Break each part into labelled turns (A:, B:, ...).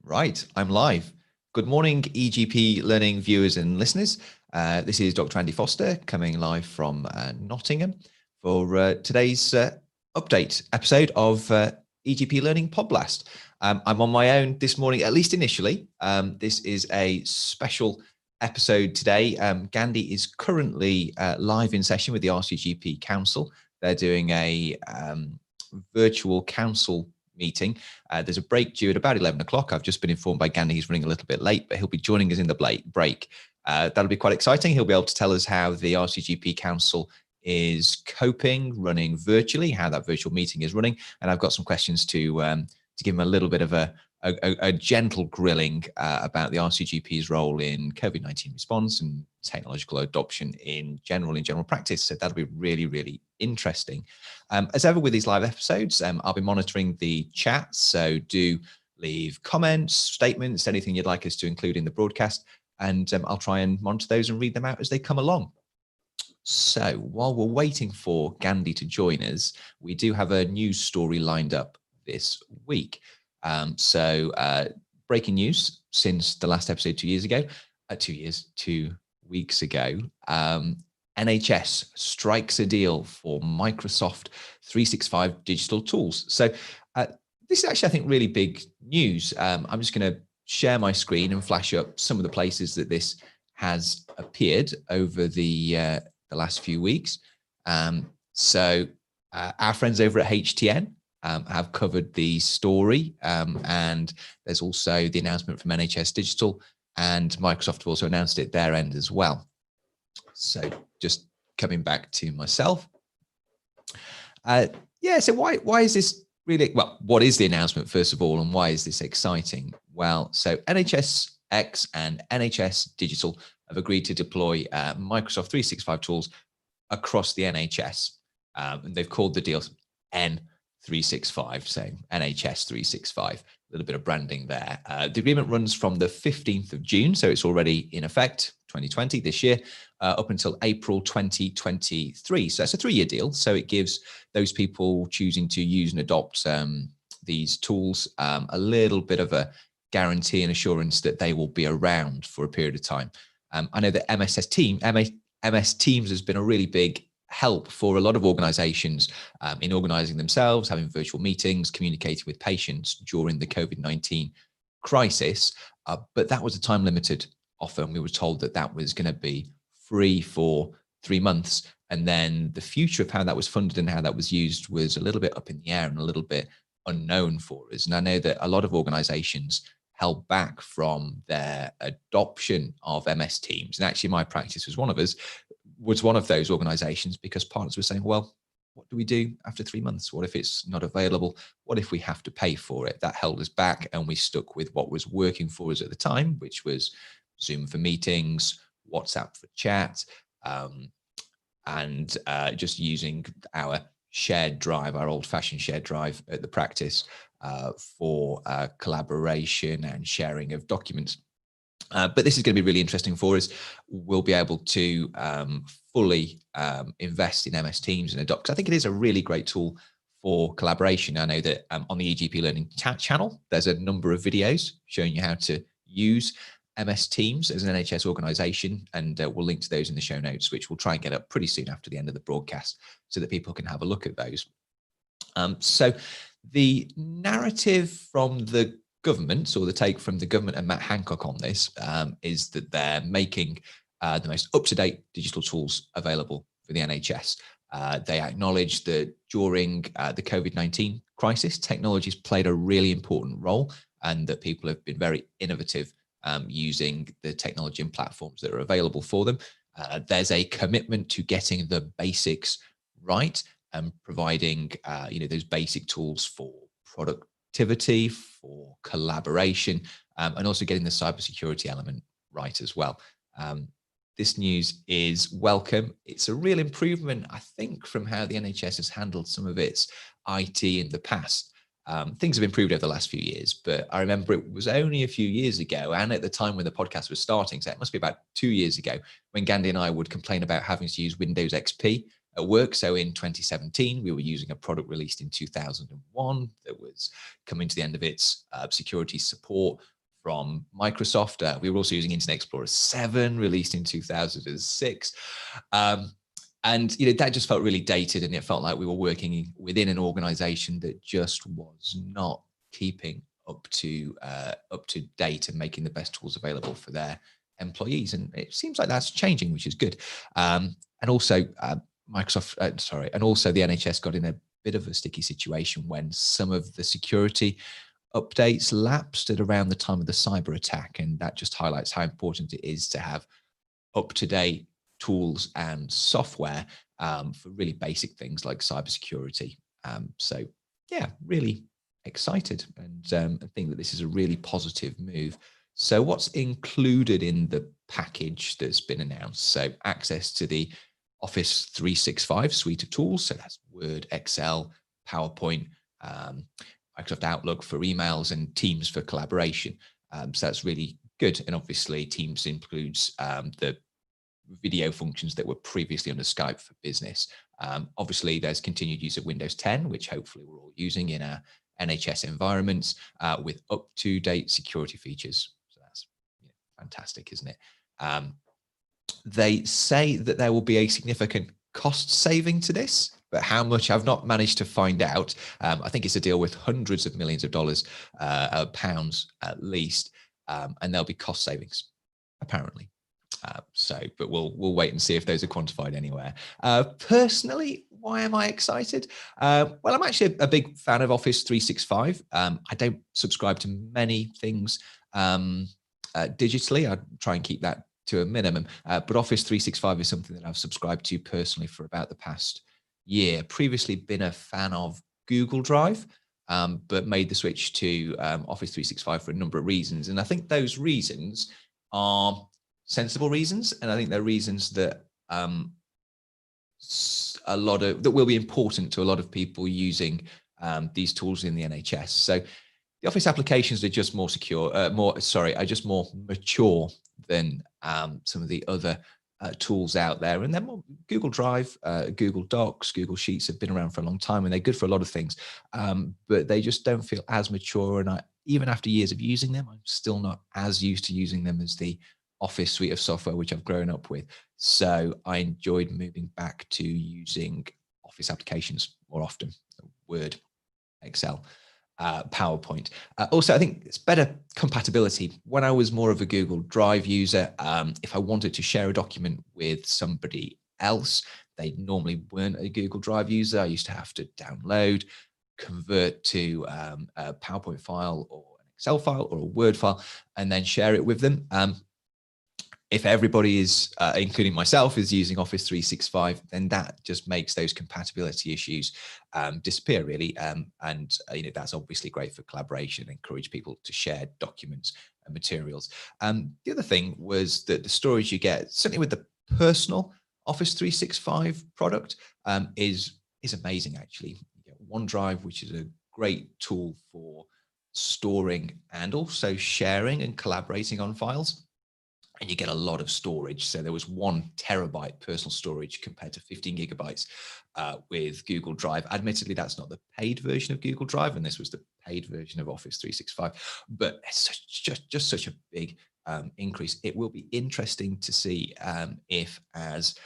A: Right, I'm live. Good morning, eGPlearning viewers and listeners. This is Dr. Andy Foster coming live from Nottingham for today's update episode of eGPlearning Podblast. I'm on my own this morning, at least initially. This is a special episode today. Gandhi is currently live in session with the RCGP Council. They're doing a virtual council meeting. There's a break due at about 11 o'clock. I've just been informed by Gandhi he's running a little bit late, but he'll be joining us in the break. That'll be quite exciting. He'll be able to tell us how the RCGP Council is coping, running virtually, how that virtual meeting is running. And I've got some questions to give him a little bit of a gentle grilling about the RCGP's role in COVID-19 response and technological adoption in general practice. So that'll be really, really interesting. As ever with these live episodes, I'll be monitoring the chat. So do leave comments, statements, anything you'd like us to include in the broadcast. And I'll try and monitor those and read them out as they come along. So while we're waiting for Gandhi to join us, we do have a news story lined up this week. Breaking news since the last episode 2 weeks ago, NHS strikes a deal for Microsoft 365 digital tools. So this is actually, I think, really big news. I'm just going to share my screen and flash up some of the places that this has appeared over the last few weeks. Our friends over at HTN have covered the story, and there's also the announcement from NHS Digital, and Microsoft have also announced it their end as well. So just coming back to myself. So why is this really, well, what is the announcement first of all, and why is this exciting? Well, so NHSX and NHS Digital have agreed to deploy Microsoft 365 tools across the NHS. And they've called the deal N365, so NHS 365, a little bit of branding there. The agreement runs from the 15th of June, so it's already in effect, 2020, this year, up until April 2023. So that's a 3-year deal. So it gives those people choosing to use and adopt these tools a little bit of a guarantee and assurance that they will be around for a period of time. I know that MS Teams has been a really big help for a lot of organizations in organizing themselves, having virtual meetings, communicating with patients during the COVID-19 crisis. But that was a time limited offer. And we were told that that was going to be free for 3 months. And then the future of how that was funded and how that was used was a little bit up in the air and a little bit unknown for us. And I know that a lot of organizations held back from their adoption of MS Teams. And actually my practice was one of those organizations, because partners were saying, well, what do we do after 3 months? What if it's not available? What if we have to pay for it? That held us back, and we stuck with what was working for us at the time, which was Zoom for meetings, WhatsApp for chat, and just using our shared drive, our old-fashioned shared drive at the practice for collaboration and sharing of documents. But this is going to be really interesting for us. We'll be able to fully invest in MS Teams and adopt. I think it is a really great tool for collaboration. I know that on the eGPlearning channel, there's a number of videos showing you how to use MS Teams as an NHS organization, and we'll link to those in the show notes, which we'll try and get up pretty soon after the end of the broadcast so that people can have a look at those. So the narrative from the government, or the take from the government and Matt Hancock on this, is that they're making the most up-to-date digital tools available for the NHS. They acknowledge that during the COVID-19 crisis, technology has played a really important role, and that people have been very innovative using the technology and platforms that are available for them. There's a commitment to getting the basics right and providing those basic tools for productivity, for collaboration, and also getting the cybersecurity element right as well. This news is welcome. It's a real improvement, I think, from how the NHS has handled some of its IT in the past. Things have improved over the last few years, but I remember it was only a few years ago, and at the time when the podcast was starting, so it must be about 2 years ago, when Gandhi and I would complain about having to use Windows XP at work. So in 2017, we were using a product released in 2001 that was coming to the end of its security support. from Microsoft. We were also using Internet Explorer 7, released in 2006. And that just felt really dated, and it felt like we were working within an organization that just was not keeping up to date and making the best tools available for their employees. And it seems like that's changing, which is good. And also and also the NHS got in a bit of a sticky situation when some of the security updates lapsed at around the time of the cyber attack. And that just highlights how important it is to have up-to-date tools and software for really basic things like cybersecurity. So yeah, really excited, and I think that this is a really positive move. So what's included in the package that's been announced? So access to the Office 365 suite of tools. So that's Word, Excel, PowerPoint, Microsoft Outlook for emails, and Teams for collaboration. So that's really good. And obviously Teams includes the video functions that were previously under Skype for Business. Obviously, there's continued use of Windows 10, which hopefully we're all using in our NHS environments with up-to-date security features. So that's fantastic, isn't it? They say that there will be a significant cost saving to this, but how much I've not managed to find out. I think it's a deal with hundreds of millions of dollars, pounds at least, and there'll be cost savings, apparently. But we'll wait and see if those are quantified anywhere. Personally, why am I excited? Well, I'm actually a big fan of Office 365. I don't subscribe to many things digitally. I try and keep that to a minimum. But Office 365 is something that I've subscribed to personally for about the past year. Previously been a fan of Google Drive, but made the switch to Office 365 for a number of reasons. And I think those reasons are sensible reasons, and I think they're reasons that that will be important to a lot of people using these tools in the NHS. So the Office applications are just more secure, are just more mature than some of the other tools out there. And then Google Drive, Google Docs, Google Sheets have been around for a long time, and they're good for a lot of things, but they just don't feel as mature. And even after years of using them, I'm still not as used to using them as the Office suite of software, which I've grown up with. So I enjoyed moving back to using Office applications more often: Word, Excel, PowerPoint. Also, I think it's better compatibility. When I was more of a Google Drive user, if I wanted to share a document with somebody else, they normally weren't a Google Drive user, I used to have to download, convert to a PowerPoint file or an Excel file or a Word file, and then share it with them. If everybody is, including myself, is using Office 365, then that just makes those compatibility issues disappear, really. And that's obviously great for collaboration, encourage people to share documents and materials. The other thing was that the storage you get, certainly with the personal Office 365 product, is amazing, actually. You get OneDrive, which is a great tool for storing and also sharing and collaborating on files. And you get a lot of storage. So there was 1 terabyte personal storage compared to 15 gigabytes with Google Drive. Admittedly, that's not the paid version of Google Drive, and this was the paid version of Office 365. But it's just such a big increase. It will be interesting to see if, as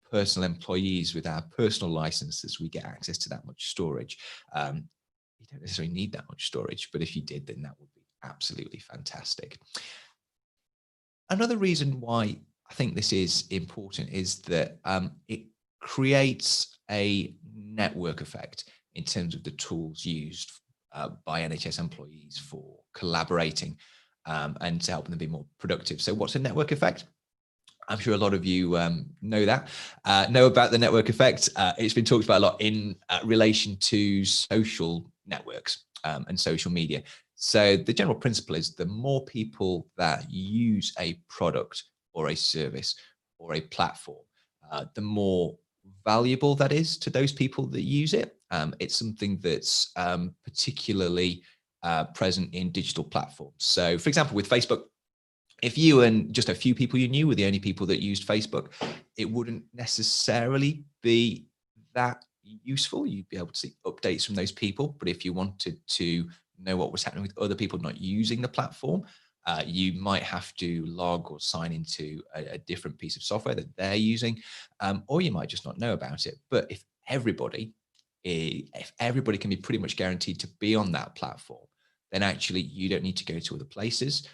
A: personal employees with our personal licenses, we get access to that much storage. You don't necessarily need that much storage, but if you did, then that would be absolutely fantastic. Another reason why I think this is important is that it creates a network effect in terms of the tools used by NHS employees for collaborating and to help them be more productive. So what's a network effect? I'm sure a lot of you know about the network effect. It's been talked about a lot in relation to social networks and social media. So the general principle is the more people that use a product or a service or a platform, the more valuable that is to those people that use it. It's something that's particularly present in digital platforms. So for example, with Facebook, if you and just a few people you knew were the only people that used Facebook, it wouldn't necessarily be that useful. You'd be able to see updates from those people. But if you wanted to know what was happening with other people not using the platform, You might have to log or sign into a different piece of software that they're using, or you might just not know about it. But if everybody can be pretty much guaranteed to be on that platform, then actually you don't need to go to other places.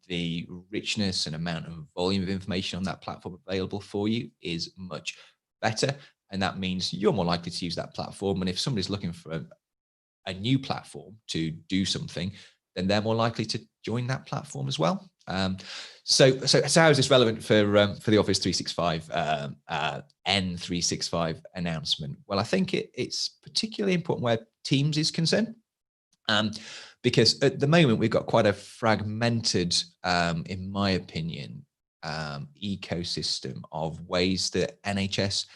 A: The richness and amount of volume of information on that platform available for you is much better. And that means you're more likely to use that platform. And if somebody's looking for a new platform to do something, then they're more likely to join that platform as well. So how is this relevant for the Office 365 N365 announcement? Well, I think it's particularly important where Teams is concerned. Because at the moment we've got quite a fragmented, in my opinion, ecosystem of ways that NHS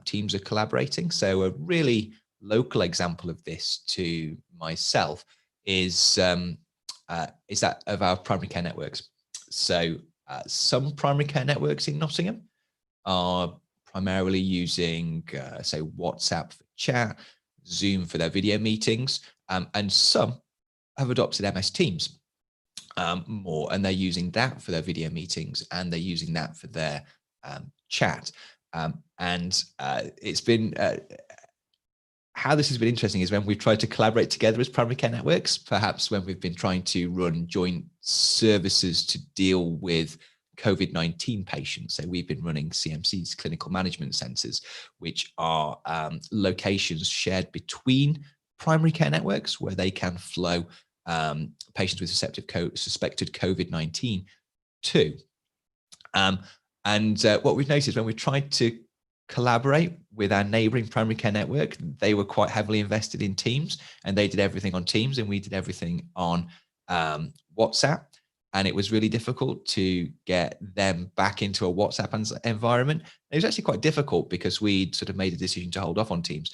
A: teams are collaborating. So a really local example of this to myself is that of our primary care networks. So some primary care networks in Nottingham are primarily using, say, WhatsApp for chat, Zoom for their video meetings, and some have adopted MS Teams more, and they're using that for their video meetings, and they're using that for their chat. And it's been how this has been interesting is when we've tried to collaborate together as primary care networks, perhaps when we've been trying to run joint services to deal with COVID-19 patients. So we've been running CMCs, clinical management centres, which are locations shared between primary care networks where they can flow patients with suspected COVID-19 to. And what we've noticed when we tried to collaborate with our neighbouring primary care network, they were quite heavily invested in Teams, and they did everything on Teams, and we did everything on WhatsApp. And it was really difficult to get them back into a WhatsApp environment. It was actually quite difficult because we'd sort of made a decision to hold off on Teams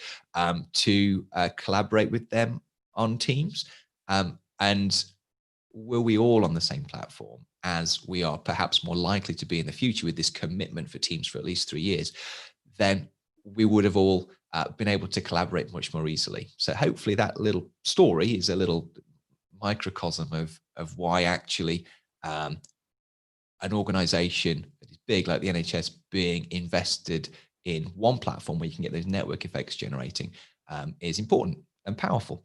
A: to collaborate with them on Teams. And were we all on the same platform, as we are perhaps more likely to be in the future with this commitment for Teams for at least 3 years, then we would have all been able to collaborate much more easily. So hopefully that little story is a little microcosm of why actually an organization that is big like the NHS being invested in one platform where you can get those network effects generating is important and powerful.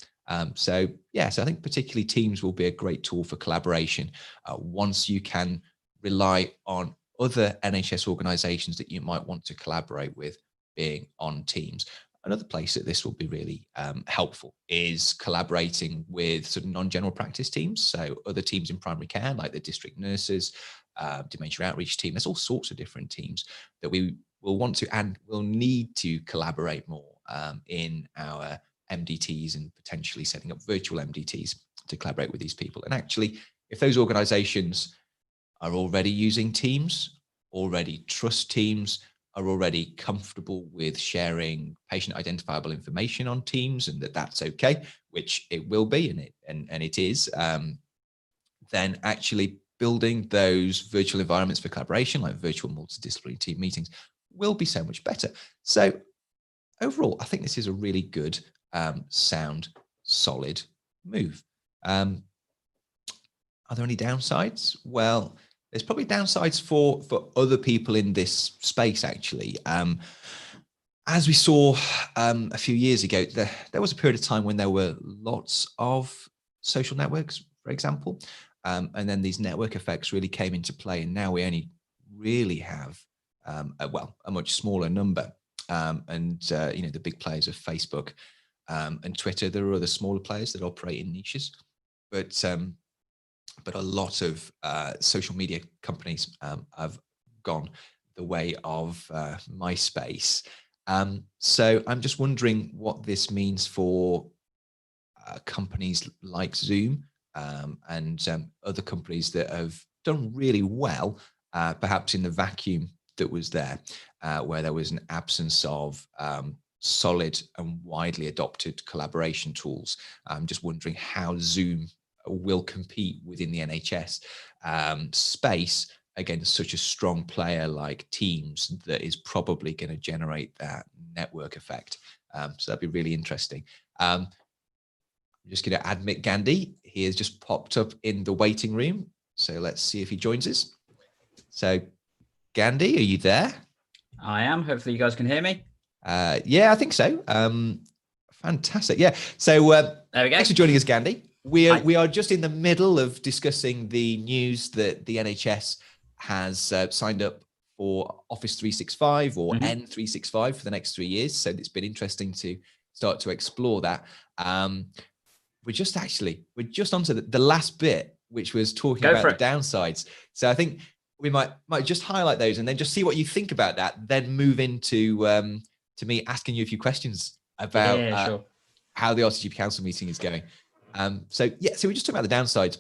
A: So I think particularly Teams will be a great tool for collaboration once you can rely on other NHS organizations that you might want to collaborate with being on Teams. Another place that this will be really helpful is collaborating with sort of non-general practice teams. So other teams in primary care, like the district nurses, dementia outreach team. There's all sorts of different teams that we will want to and will need to collaborate more in our MDTs, and potentially setting up virtual MDTs to collaborate with these people. And actually, if those organizations are already using Teams, already trust Teams, are already comfortable with sharing patient identifiable information on Teams, and that's okay, which it will be, and it is, then actually building those virtual environments for collaboration, like virtual multidisciplinary team meetings, will be so much better. So overall, I think this is a really good, sound, solid move. Are there any downsides? Well, there's probably downsides for other people in this space, actually. As we saw a few years ago, there was a period of time when there were lots of social networks, for example, and then these network effects really came into play, and now we only really have a much smaller number. The big players of Facebook and Twitter. There are other smaller players that operate in niches, but a lot of social media companies have gone the way of MySpace. So I'm just wondering what this means for companies like Zoom and other companies that have done really well, perhaps in the vacuum that was there, where there was an absence of solid and widely adopted collaboration tools. I'm just wondering how Zoom will compete within the NHS space against such a strong player like Teams that is probably going to generate that network effect. So that'd be really interesting. I'm just going to admit Gandhi. He has just popped up in the waiting room. So let's see if he joins us. So Gandhi, are you there?
B: I am. Hopefully you guys can hear me.
A: Yeah, I think so. Fantastic. Yeah. So
B: there we go.
A: Thanks for joining us, Gandhi. We are just in the middle of discussing the news that the NHS has signed up for Office 365 or N365 for the next 3 years. So it's been interesting to start to explore that. We're just onto the last bit, which was talking about the downsides. So I think we might just highlight those and then just see what you think about that. Then move into to me asking you a few questions about how the RCGP Council meeting is going. So we just talked about the downsides,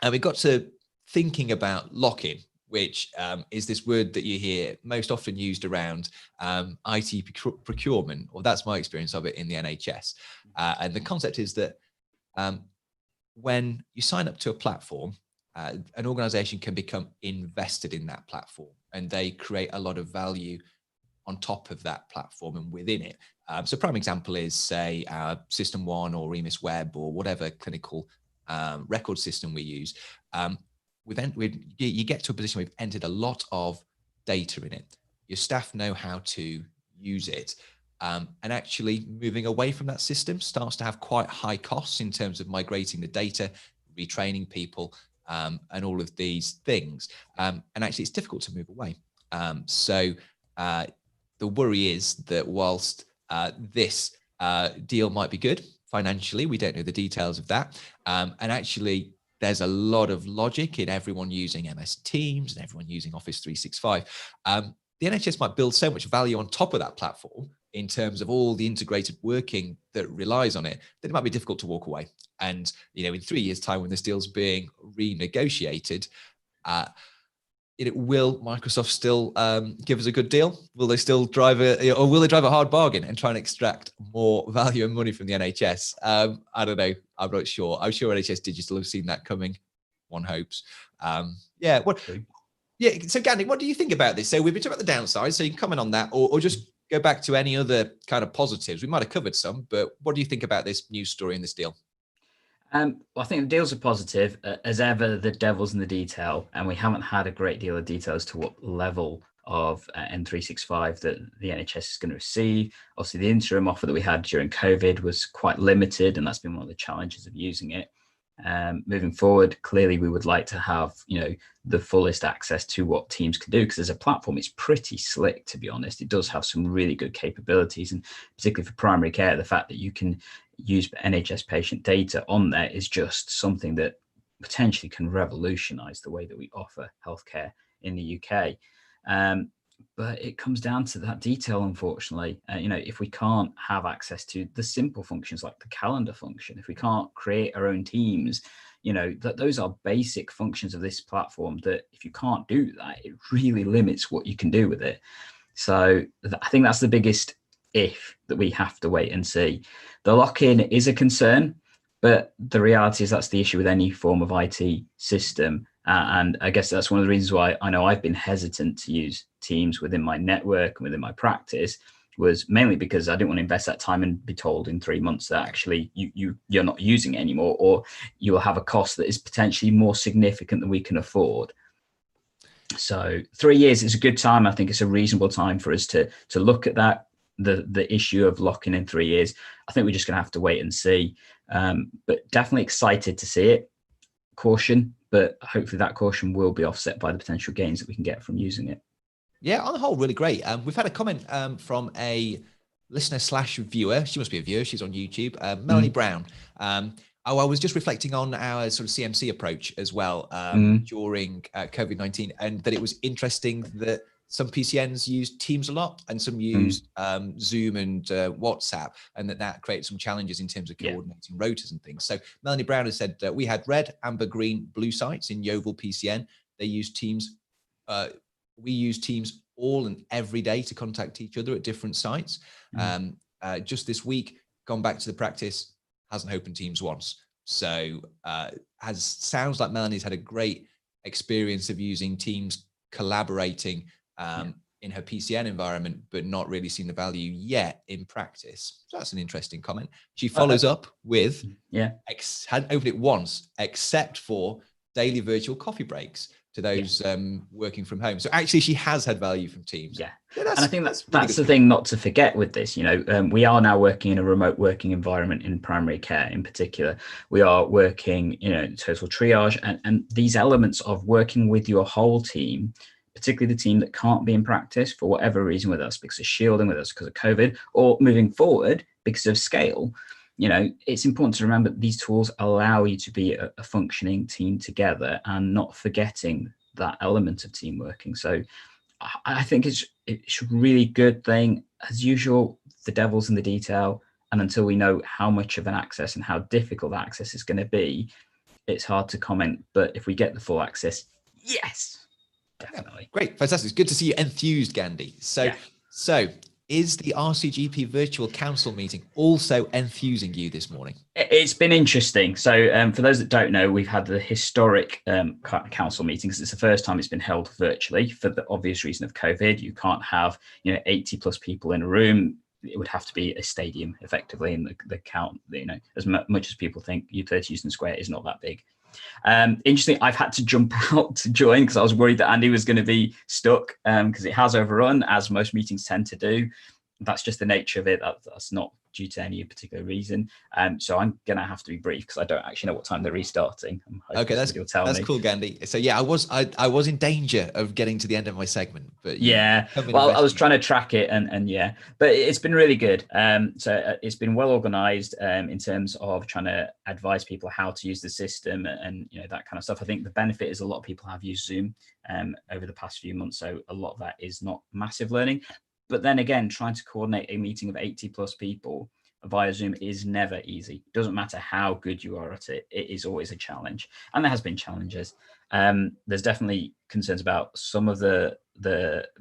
A: and we got to thinking about lock-in, which is this word that you hear most often used around IT procurement, or that's my experience of it in the NHS. And the concept is that when you sign up to a platform, an organization can become invested in that platform, and they create a lot of value on top of that platform and within it. So prime example is, say, SystmOne or EMIS Web or whatever clinical record system we use. You get to a position where we've entered a lot of data in it. Your staff know how to use it. And actually moving away from that system starts to have quite high costs in terms of migrating the data, retraining people, and all of these things. And actually, it's difficult to move away. So the worry is that whilst this deal might be good financially, we don't know the details of that. And actually, there's a lot of logic in everyone using MS Teams and everyone using Office 365. The NHS might build so much value on top of that platform in terms of all the integrated working that relies on it, that it might be difficult to walk away. And, in 3 years' time, when this deal's being renegotiated, will Microsoft still give us a good deal? Will they still drive will they drive a hard bargain and try and extract more value and money from the NHS? I don't know. I'm not sure. I'm sure NHS Digital have seen that coming. One hopes. So Gandhi, what do you think about this? So we've been talking about the downside, so you can comment on that, or just go back to any other kind of positives. We might have covered some, but what do you think about this news story and this deal?
B: Well, I think the deals are positive. As ever, the devil's in the detail, and we haven't had a great deal of detail as to what level of N365 that the NHS is going to receive. Obviously, the interim offer that we had during COVID was quite limited, and that's been one of the challenges of using it. Moving forward, clearly we would like to have the fullest access to what Teams can do, because as a platform it's pretty slick, to be honest. It does have some really good capabilities, and particularly for primary care, the fact that you can use NHS patient data on there is just something that potentially can revolutionize the way that we offer healthcare in the UK. But it comes down to that detail, unfortunately. If we can't have access to the simple functions like the calendar function, if we can't create our own teams, that those are basic functions of this platform that if you can't do that, it really limits what you can do with it. So I think that's the biggest if that we have to wait and see. The lock-in is a concern, but the reality is that's the issue with any form of IT system. And I guess that's one of the reasons why I know I've been hesitant to use Teams within my network and within my practice, was mainly because I didn't want to invest that time and be told in 3 months that actually you're not using it anymore, or you will have a cost that is potentially more significant than we can afford. So 3 years is a good time. I think it's a reasonable time for us to look at that. The issue of locking in 3 years, I think we're just going to have to wait and see. But definitely excited to see it. Caution, but hopefully that caution will be offset by the potential gains that we can get from using it.
A: Yeah, on the whole, really great. We've had a comment from a listener/viewer. She must be a viewer. She's on YouTube. Melanie Brown. I was just reflecting on our sort of CMC approach as well during COVID-19, and that it was interesting that some PCNs used Teams a lot and some used Zoom and WhatsApp, and that created some challenges in terms of coordinating rotas and things. So Melanie Brown has said that we had red, amber, green, blue sites in Yeovil PCN. They use Teams. We use Teams all and every day to contact each other at different sites. Just this week, gone back to the practice, hasn't opened Teams once. So sounds like Melanie's had a great experience of using Teams, collaborating in her PCN environment, but not really seen the value yet in practice. So that's an interesting comment. She follows up with, hadn't opened it once, except for daily virtual coffee breaks to those working from home. So actually she has had value from Teams.
B: Yeah.
A: And
B: I think
A: that's
B: that's the thing not to forget with this. We are now working in a remote working environment in primary care in particular. We are working, total triage, and these elements of working with your whole team, particularly the team that can't be in practice for whatever reason, whether that's because of shielding, whether that's because of COVID, or moving forward because of scale. It's important to remember that these tools allow you to be a functioning team together and not forgetting that element of team working. So I think it's a really good thing. As usual, the devil's in the detail. And until we know how much of an access and how difficult that access is going to be, it's hard to comment. But if we get the full access, yes, definitely.
A: Yeah, great, fantastic. It's good to see you enthused, Gandhi. So is the RCGP virtual council meeting also enthusing you this morning?
B: It's been interesting. So for those that don't know, we've had the historic council meetings. It's the first time it's been held virtually for the obvious reason of COVID. You can't have 80 plus people in a room. It would have to be a stadium effectively, and the count, as much as people think U30 Euston Square is not that big. Interesting, I've had to jump out to join because I was worried that Andy was going to be stuck because it has overrun, as most meetings tend to do. That's just the nature of it. That's not due to any particular reason. So I'm going to have to be brief because I don't actually know what time they're restarting.
A: Okay, that's cool, Gandhi. So yeah, I was in danger of getting to the end of my segment, but
B: well, I was trying to track it and but it's been really good. So it's been well organized in terms of trying to advise people how to use the system and that kind of stuff. I think the benefit is a lot of people have used Zoom over the past few months, so a lot of that is not massive learning. But then again, trying to coordinate a meeting of 80 plus people via Zoom is never easy. It doesn't matter how good you are at it. It is always a challenge. And there has been challenges. There's definitely concerns about some of the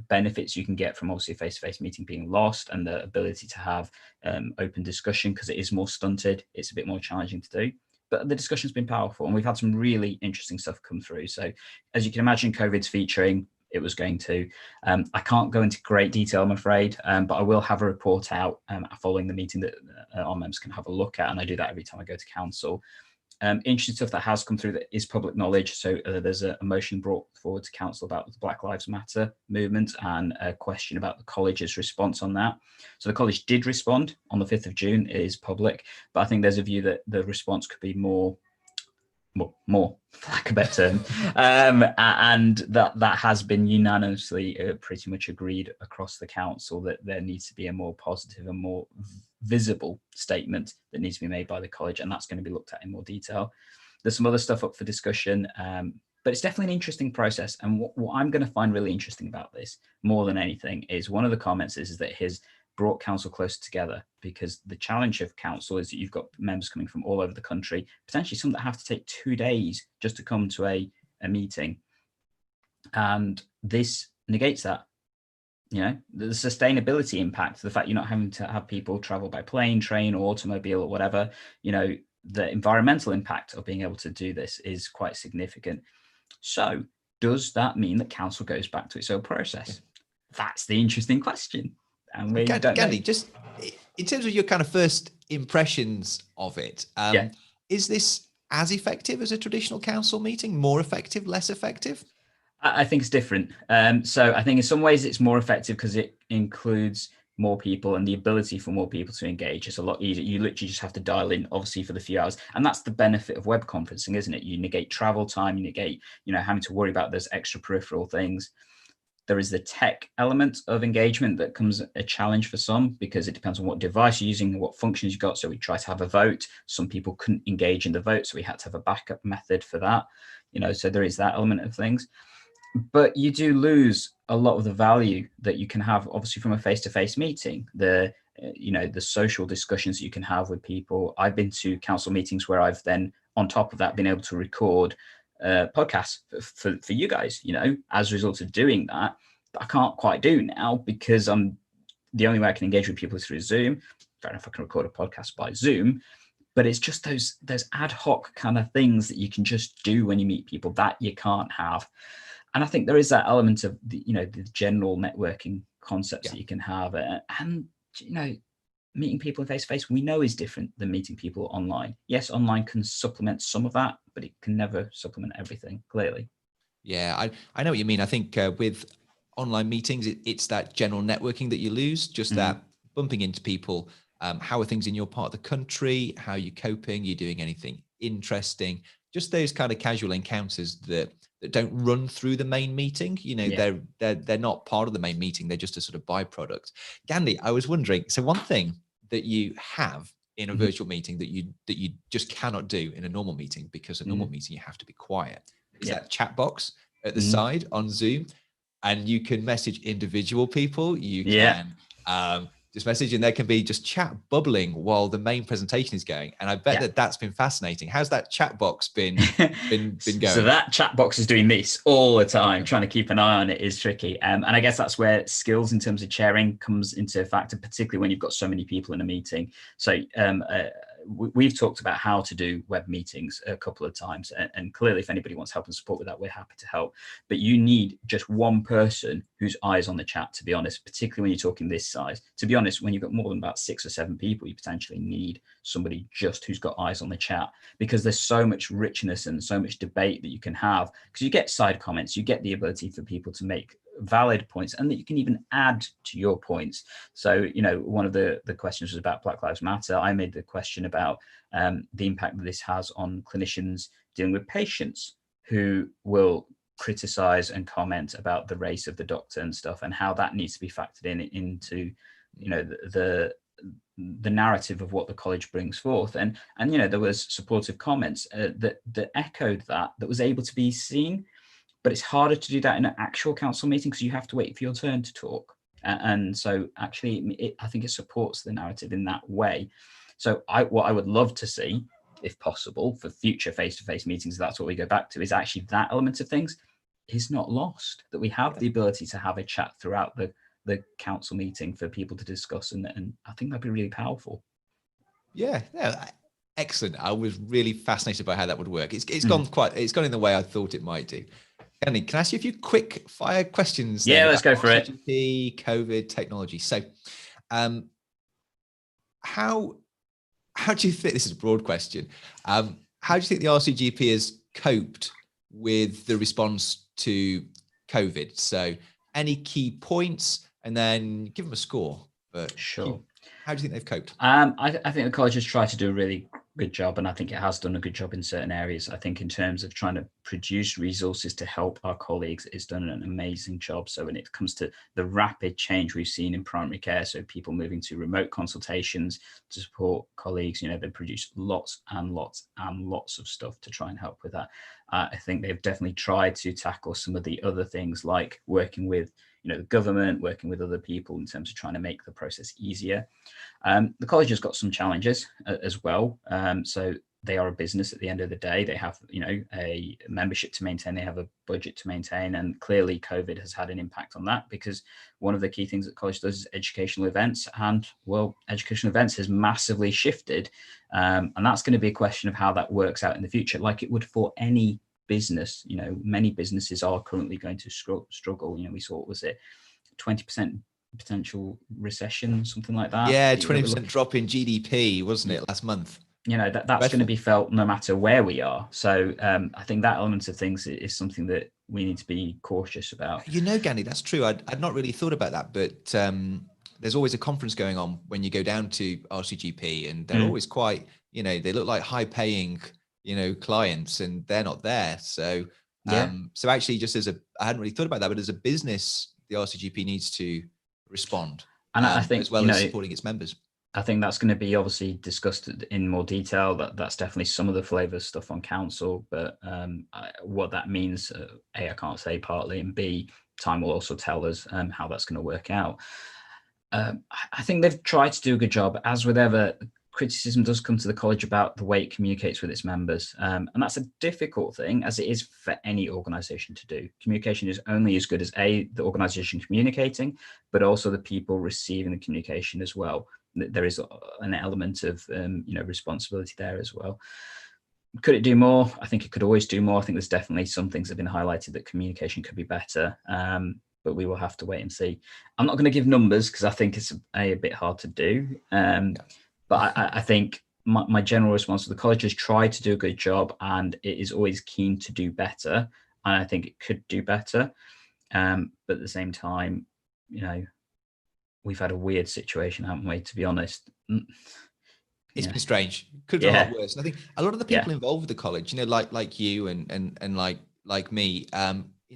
B: benefits you can get from obviously a face-to-face meeting being lost, and the ability to have open discussion because it is more stunted. It's a bit more challenging to do. But the discussion's been powerful, and we've had some really interesting stuff come through. So as you can imagine, COVID's featuring. It was going to. I can't go into great detail, I'm afraid, but I will have a report out following the meeting that our members can have a look at, and I do that every time I go to council. Interesting stuff that has come through that is public knowledge. So there's a motion brought forward to council about the Black Lives Matter movement and a question about the college's response on that. So the college did respond on the 5th of June. It is public, but I think there's a view that the response could be more, for lack of a better term, and that has been unanimously pretty much agreed across the council that there needs to be a more positive and more visible statement that needs to be made by the college, and that's going to be looked at in more detail. There's some other stuff up for discussion, but it's definitely an interesting process. And what I'm going to find really interesting about this more than anything is one of the comments is that his brought council closer together, because the challenge of council is that you've got members coming from all over the country, potentially some that have to take 2 days just to come to a meeting. And this negates that, the sustainability impact, the fact you're not having to have people travel by plane, train, or automobile or whatever, the environmental impact of being able to do this is quite significant. So does that mean that council goes back to its own process? That's the interesting question. And we don't
A: Gandhi,
B: know.
A: just in terms of your kind of first impressions of it, is this as effective as a traditional council meeting? More effective, less effective?
B: I think it's different. So I think in some ways it's more effective because it includes more people, and the ability for more people to engage is a lot easier. You literally just have to dial in, obviously, for the few hours. And that's the benefit of web conferencing, isn't it? You negate travel time, you negate, having to worry about those extra peripheral things. There is the tech element of engagement that comes a challenge for some, because it depends on what device you're using and what functions you've got. So we try to have a vote. Some people couldn't engage in the vote, so we had to have a backup method for that. So there is that element of things. But you do lose a lot of the value that you can have, obviously, from a face-to-face meeting. The social discussions that you can have with people. I've been to council meetings where I've then, on top of that, been able to record podcasts for you guys, as a result of doing that. I can't quite do now because the only way I can engage with people is through Zoom. Fair enough, I can record a podcast by Zoom, but it's just those ad hoc kind of things that you can just do when you meet people that you can't have. And I think there is that element of the general networking concepts that you can have. And, meeting people face to face, we know is different than meeting people online. Yes, online can supplement some of that, but it can never supplement everything, clearly.
A: Yeah, I know what you mean. I think with online meetings, it's that general networking that you lose, just that bumping into people. How are things in your part of the country? How are you coping? You doing anything interesting? Just those kind of casual encounters that don't run through the main meeting. You know, they're not part of the main meeting. They're just a sort of byproduct. Gandhi, I was wondering, so one thing that you have in a virtual meeting that you just cannot do in a normal meeting, because a normal meeting you have to be quiet, is that chat box at the side on Zoom, and you can message individual people. You can just message, and there can be just chat bubbling while the main presentation is going. And I bet that's been fascinating. How's that chat box been going?
B: So that chat box is doing this all the time. Trying to keep an eye on it is tricky. And I guess that's where skills in terms of chairing comes into factor, particularly when you've got so many people in a meeting. So we've talked about how to do web meetings a couple of times, and clearly if anybody wants help and support with that, we're happy to help. But you need just one person whose eyes on the chat, to be honest, particularly when you're talking this size. To be honest, when you've got more than about 6 or 7 people, you potentially need somebody just who's got eyes on the chat, because there's so much richness and so much debate that you can have, because you get side comments, you get the ability for people to make valid points, and that you can even add to your points. So, you know, one of the questions was about Black Lives Matter. I made the question about the impact that this has on clinicians dealing with patients who will criticize and comment about the race of the doctor and stuff, and how that needs to be factored into, you know, the narrative of what the college brings forth. And you know, there was supportive comments that echoed that was able to be seen. But it's harder to do that in an actual council meeting, because you have to wait for your turn to talk. And so actually, I think it supports the narrative in that way. So what I would love to see, if possible, for future face-to-face meetings, that's what we go back to, is actually that element of things is not lost, that we have the ability to have a chat throughout the council meeting for people to discuss. And I think that'd be really powerful.
A: Yeah, excellent. I was really fascinated by how that would work. It's gone in the way I thought it might do. Andy, can I ask you a few quick fire questions?
B: Yeah, let's go for
A: RCGP, COVID, technology. So, how do you think, this is a broad question, how do you think the RCGP has coped with the response to COVID? So, any key points, and then give them a score. But
B: sure.
A: How do you think they've coped?
B: I think the college has tried to do a really good job, and I think it has done a good job in certain areas. I think in terms of trying to produce resources to help our colleagues, it's done an amazing job. So when it comes to the rapid change we've seen in primary care, so people moving to remote consultations to support colleagues, you know, they produce lots and lots and lots of stuff to try and help with that. I think they've definitely tried to tackle some of the other things, like working with, you know, the government, working with other people in terms of trying to make the process easier. The college has got some challenges as well. So they are a business at the end of the day. They have, you know, a membership to maintain. They have a budget to maintain. And clearly COVID has had an impact on that, because one of the key things that college does is educational events. And well, educational events has massively shifted. And that's going to be a question of how that works out in the future, like it would for any business. You know, many businesses are currently going to struggle. You know, we saw, what was it, 20% potential recession, something like that.
A: Yeah, 20% drop in GDP, wasn't it, last month?
B: You know, that's going to be felt no matter where we are. So I think that element of things is something that we need to be cautious about.
A: You know, Gandhi, that's true. I'd not really thought about that, but there's always a conference going on when you go down to RCGP, and they're always quite, you know, they look like high paying, you know, clients, and they're not there. So, so actually, I hadn't really thought about that, but as a business, the RCGP needs to respond,
B: and I think,
A: as well as supporting its members.
B: I think that's going to be obviously discussed in more detail. That's definitely some of the flavour stuff on council, but what that means, A, I can't say partly, and B, time will also tell us how that's going to work out. I think they've tried to do a good job. As with ever, criticism does come to the college about the way it communicates with its members. And that's a difficult thing, as it is for any organisation to do. Communication is only as good as A, the organisation communicating, but also the people receiving the communication as well. There is an element of you know, responsibility there as well. Could it do more? I think it could always do more. I think there's definitely some things that have been highlighted that communication could be better. but we will have to wait and see. I'm not going to give numbers because I think it's a bit hard to do. But I think my general response to the college is try to do a good job, and it is always keen to do better. And I think it could do better. But at the same time, we've had a weird situation, haven't we, to be honest?
A: It's been strange. Could have been a lot worse. And I think a lot of the people involved with the college, like you and like me,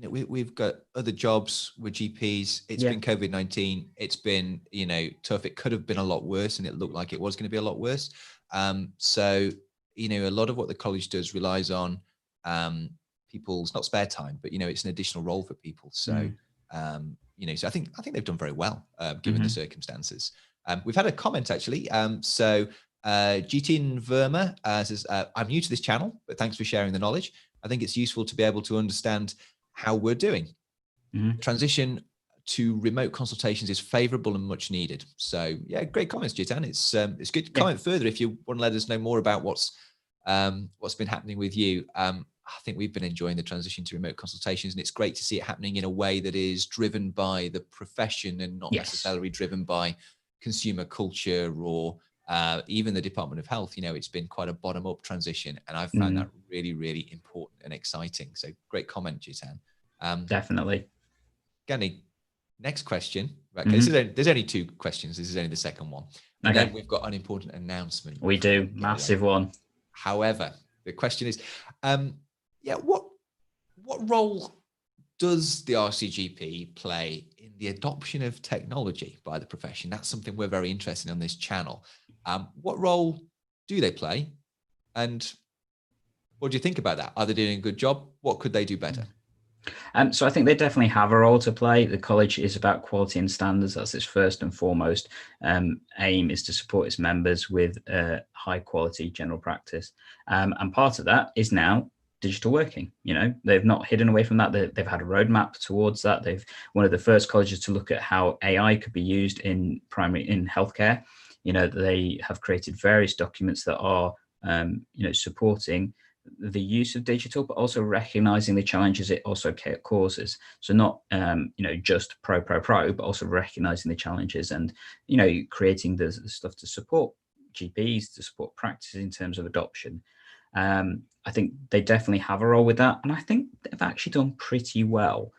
A: we've got other jobs with GPs. It's been COVID-19. It's been, tough. It could have been a lot worse, and it looked like it was going to be a lot worse. So, a lot of what the college does relies on people's not spare time, but it's an additional role for people. So, so I think they've done very well given the circumstances. We've had a comment actually. So Jitin Verma says, I'm new to this channel, but thanks for sharing the knowledge. I think it's useful to be able to understand how we're doing. Transition to remote consultations is favorable and much needed. So yeah, great comments, Jitan. It's good to comment further if you want to let us know more about what's been happening with you. I think we've been enjoying the transition to remote consultations, and it's great to see it happening in a way that is driven by the profession and not necessarily driven by consumer culture or even the Department of Health. It's been quite a bottom-up transition, and I've found that really, really important and exciting. So great comment, Jitan.
B: Definitely.
A: Gandhi, next question. Right, okay, there's only 2 questions. This is only the second one. And then we've got an important announcement.
B: We do, massive one.
A: However, the question is, what role does the RCGP play in the adoption of technology by the profession? That's something we're very interested in on this channel. What role do they play? And what do you think about that? Are they doing a good job? What could they do better?
B: So I think they definitely have a role to play. The college is about quality and standards. That's its first and foremost aim, is to support its members with high quality general practice. And part of that is now digital working. They've not hidden away from that. They've had a roadmap towards that. They've one of the first colleges to look at how AI could be used in healthcare. They have created various documents that are supporting the use of digital, but also recognizing the challenges it also causes. So not just pro, but also recognizing the challenges and creating the stuff to support GPs, to support practices in terms of adoption. I think they definitely have a role with that, and I think they've actually done pretty well.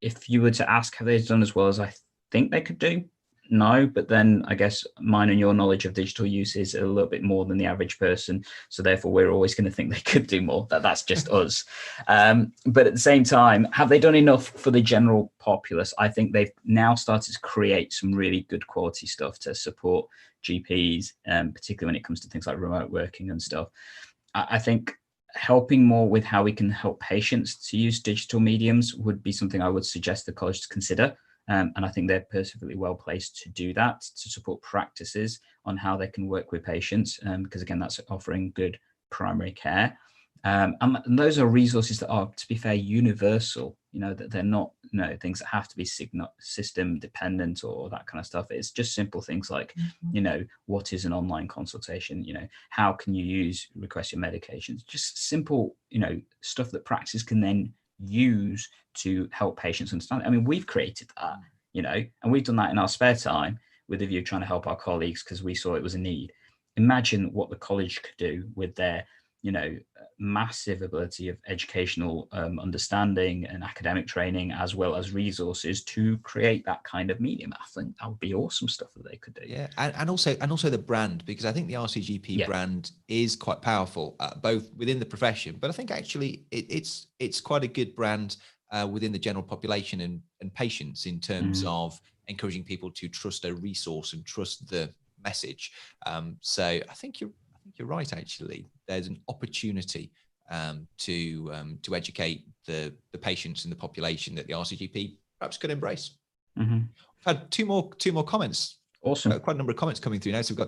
B: If you were to ask, have they done as well as I think they could do? No, but then I guess mine and your knowledge of digital use is a little bit more than the average person. So therefore, we're always going to think they could do more. That's just us. But at the same time, have they done enough for the general populace? I think they've now started to create some really good quality stuff to support GPs, particularly when it comes to things like remote working and stuff. I think helping more with how we can help patients to use digital mediums would be something I would suggest the college to consider. And I think they're perfectly well placed to do that, to support practices on how they can work with patients, because again, that's offering good primary care. And those are resources that are, to be fair, universal, that they're not, things that have to be system dependent or that kind of stuff. It's just simple things like, what is an online consultation? How can you request your medications? Just simple, stuff that practice can then use to help patients understand. I mean, we've created that, and we've done that in our spare time with a view trying to help our colleagues because we saw it was a need. Imagine what the college could do with their, massive ability of educational understanding and academic training, as well as resources to create that kind of medium. I think that would be awesome stuff that they could do.
A: Yeah, and also the brand, because I think the RCGP brand is quite powerful, both within the profession, but I think actually it's quite a good brand within the general population and patients in terms of encouraging people to trust a resource and trust the message. So I think you're right. Actually, there's an opportunity to educate the patients and the population that the RCGP perhaps could embrace. We've had two more comments.
B: Awesome.
A: Quite a number of comments coming through now. So we've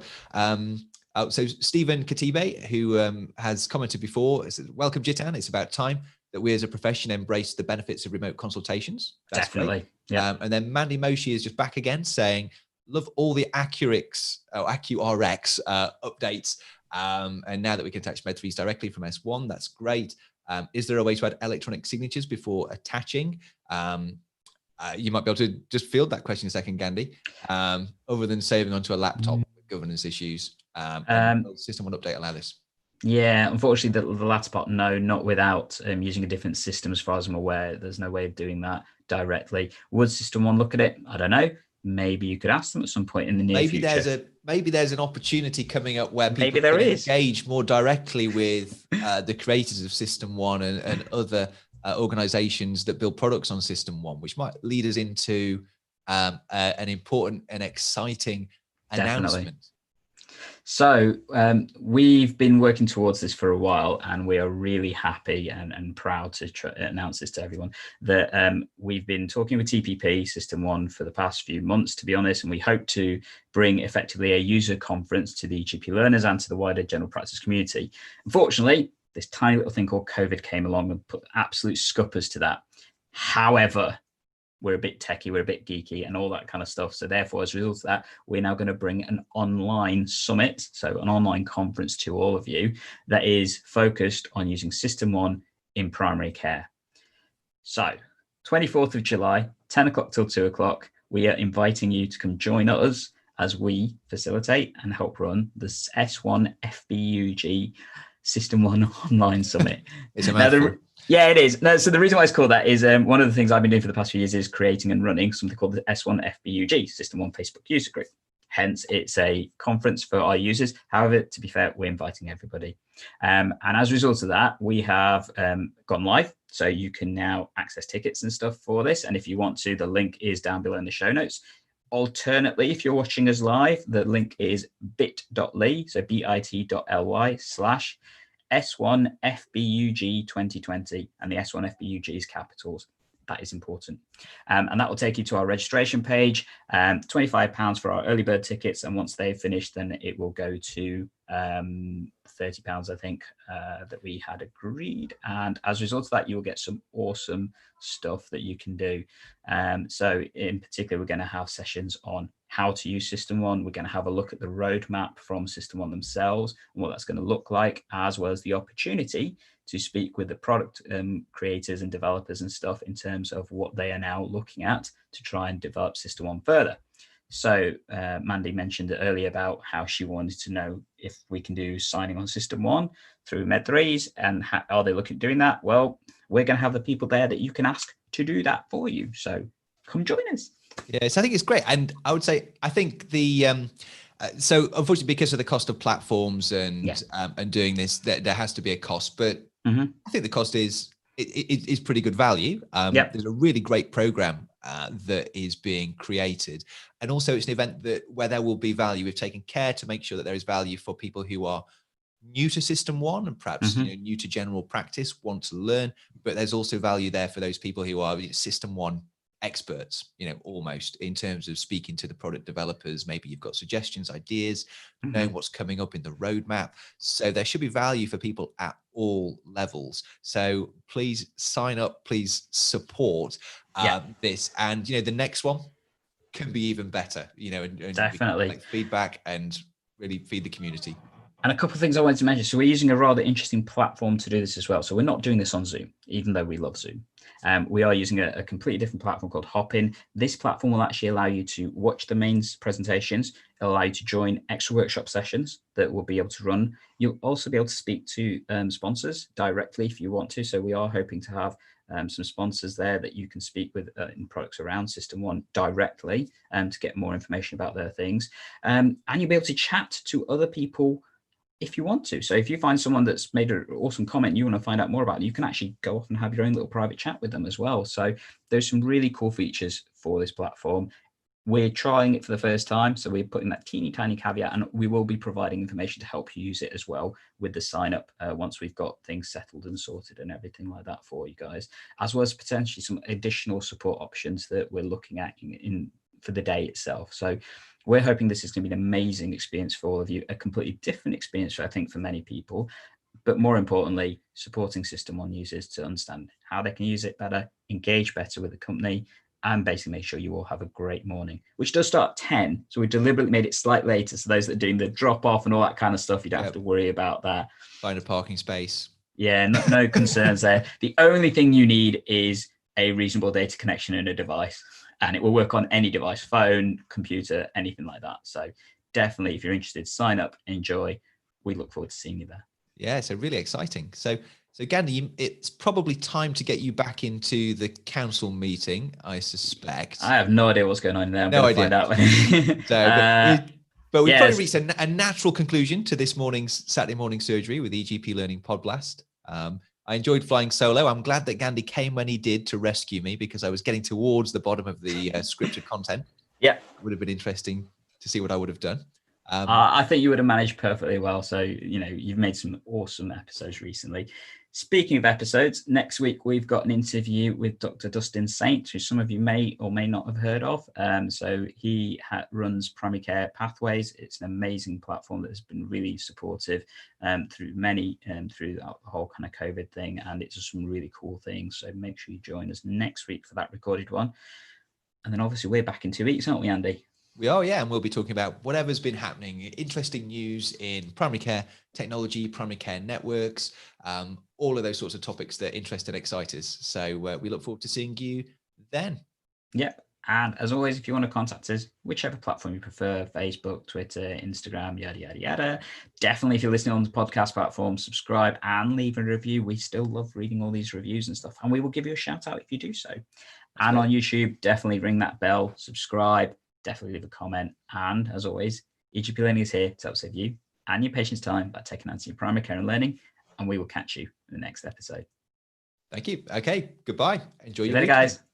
A: got so Stephen Katibe, who has commented before, says, "Welcome, Jitan. It's about time that we as a profession embrace the benefits of remote consultations." That's
B: definitely.
A: Yeah. And then Mandy Moshi is just back again saying, "Love all the AccuRx updates. And now that we can attach Med3s directly from S1, that's great. Is there a way to add electronic signatures before attaching?" you might be able to just field that question a second, Gandhi. Other than saving onto a laptop, governance issues, and will SystmOne update allow this?
B: Yeah, unfortunately, the latter part, no, not without using a different system. As far as I'm aware, there's no way of doing that directly. Would SystmOne look at it? I don't know. Maybe you could ask them at some point in the near future.
A: Maybe there's an opportunity coming up where people
B: maybe there
A: can
B: is.
A: engage more directly with the creators of SystmOne and other organizations that build products on SystmOne, which might lead us into an important and exciting announcement.
B: So we've been working towards this for a while, and we are really happy and proud to announce this to everyone that we've been talking with TPP SystmOne for the past few months, to be honest, and we hope to bring effectively a user conference to the eGP learners and to the wider general practice community. Unfortunately, this tiny little thing called COVID came along and put absolute scuppers to that. However, we're a bit techie, we're a bit geeky and all that kind of stuff. So therefore, as a result of that, we're now going to bring an online summit, so an online conference to all of you that is focused on using SystmOne in primary care. So 24th of July, 10 o'clock till 2 o'clock, we are inviting you to come join us as we facilitate and help run the S1 FBUG SystmOne Online Summit.
A: It's a mouthful.
B: Yeah, it is. No, so the reason why it's called that is one of the things I've been doing for the past few years is creating and running something called the S1 FBUG, SystmOne Facebook User Group. Hence, it's a conference for our users. However, to be fair, we're inviting everybody. And as a result of that, we have gone live. So you can now access tickets and stuff for this. And if you want to, the link is down below in the show notes. Alternately, if you're watching us live, the link is bit.ly, so bit.ly/S1 FBUG 2020, and the S1 FBUG is capitals. That is important. And that will take you to our registration page, £25 for our early bird tickets. And once they've finished, then it will go to £30, I think, that we had agreed. And as a result of that, you will get some awesome stuff that you can do. So in particular, we're going to have sessions on how to use SystmOne. We're going to have a look at the roadmap from SystmOne themselves and what that's going to look like, as well as the opportunity to speak with the product creators and developers and stuff in terms of what they are now looking at to try and develop SystmOne further. So Mandy mentioned earlier about how she wanted to know if we can do signing on SystmOne through Med3s, and how are they looking at doing that? Well, we're going to have the people there that you can ask to do that for you. So come join us.
A: Yes, I think it's great. And I would say, I think the, so unfortunately, because of the cost of platforms and doing this, there has to be a cost, but I think the cost is pretty good value. There's a really great program that is being created. And also it's an event where there will be value. We've taken care to make sure that there is value for people who are new to SystmOne and perhaps new to general practice, want to learn, but there's also value there for those people who are SystmOne experts, almost in terms of speaking to the product developers. Maybe you've got suggestions, ideas, knowing what's coming up in the roadmap. So there should be value for people at all levels. So please sign up, please support this. And, the next one can be even better, and
B: definitely
A: like feedback and really feed the community.
B: And a couple of things I wanted to mention. So we're using a rather interesting platform to do this as well. So we're not doing this on Zoom, even though we love Zoom. We are using a completely different platform called Hopin. This platform will actually allow you to watch the main presentations. It'll allow you to join extra workshop sessions that we'll be able to run. You'll also be able to speak to sponsors directly if you want to. So we are hoping to have some sponsors there that you can speak with in products around SystmOne directly to get more information about their things. And you'll be able to chat to other people if you want to. So if you find someone that's made an awesome comment, you want to find out more about it, you can actually go off and have your own little private chat with them as well. So there's some really cool features for this platform. We're trying it for the first time, so we're putting that teeny tiny caveat, and we will be providing information to help you use it as well with the sign up once we've got things settled and sorted and everything like that for you guys, as well as potentially some additional support options that we're looking at for the day itself. So we're hoping this is going to be an amazing experience for all of you, a completely different experience, I think, for many people, but more importantly, supporting SystmOne users to understand how they can use it better, engage better with the company, and basically make sure you all have a great morning, which does start at 10. So we deliberately made it slightly later. So those that are doing the drop off and all that kind of stuff, you don't have to worry about that.
A: Find a parking space.
B: Yeah, no concerns there. The only thing you need is a reasonable data connection and a device, and it will work on any device, phone, computer, anything like that. So definitely, if you're interested, sign up, enjoy. We look forward to seeing you there.
A: Yeah, so really exciting. So Gandhi, it's probably time to get you back into the council meeting, I suspect.
B: I have no idea what's going on there. I'm
A: no
B: going to
A: idea.
B: find out.
A: But we've probably reached a natural conclusion to this morning's Saturday morning surgery with eGPlearning Podblast. I enjoyed flying solo. I'm glad that Gandhi came when he did to rescue me, because I was getting towards the bottom of the scripted content.
B: Yeah.
A: It would have been interesting to see what I would have done.
B: I think you would have managed perfectly well. So, you've made some awesome episodes recently. Speaking of episodes, next week we've got an interview with Dr. Dustin Saint, who some of you may or may not have heard of. So he runs Primary Care Pathways. It's an amazing platform that has been really supportive through the whole kind of COVID thing, and it's just some really cool things. So make sure you join us next week for that recorded one. And then obviously we're back in 2 weeks, aren't we, Andy?
A: We are, yeah, and we'll be talking about whatever's been happening, interesting news in primary care technology, primary care networks, all of those sorts of topics that interest and excite us. So we look forward to seeing you then.
B: Yep. And as always, if you want to contact us, whichever platform you prefer, Facebook, Twitter, Instagram, yada, yada, yada. Definitely, if you're listening on the podcast platform, subscribe and leave a review. We still love reading all these reviews and stuff, and we will give you a shout out if you do so. And on YouTube, definitely ring that bell, subscribe. Definitely leave a comment. And as always, eGPlearning is here to help save you and your patients time by taking answer your primary care and learning. And we will catch you in the next episode.
A: Thank you. Okay. Goodbye. Enjoy your
B: weekend, guys.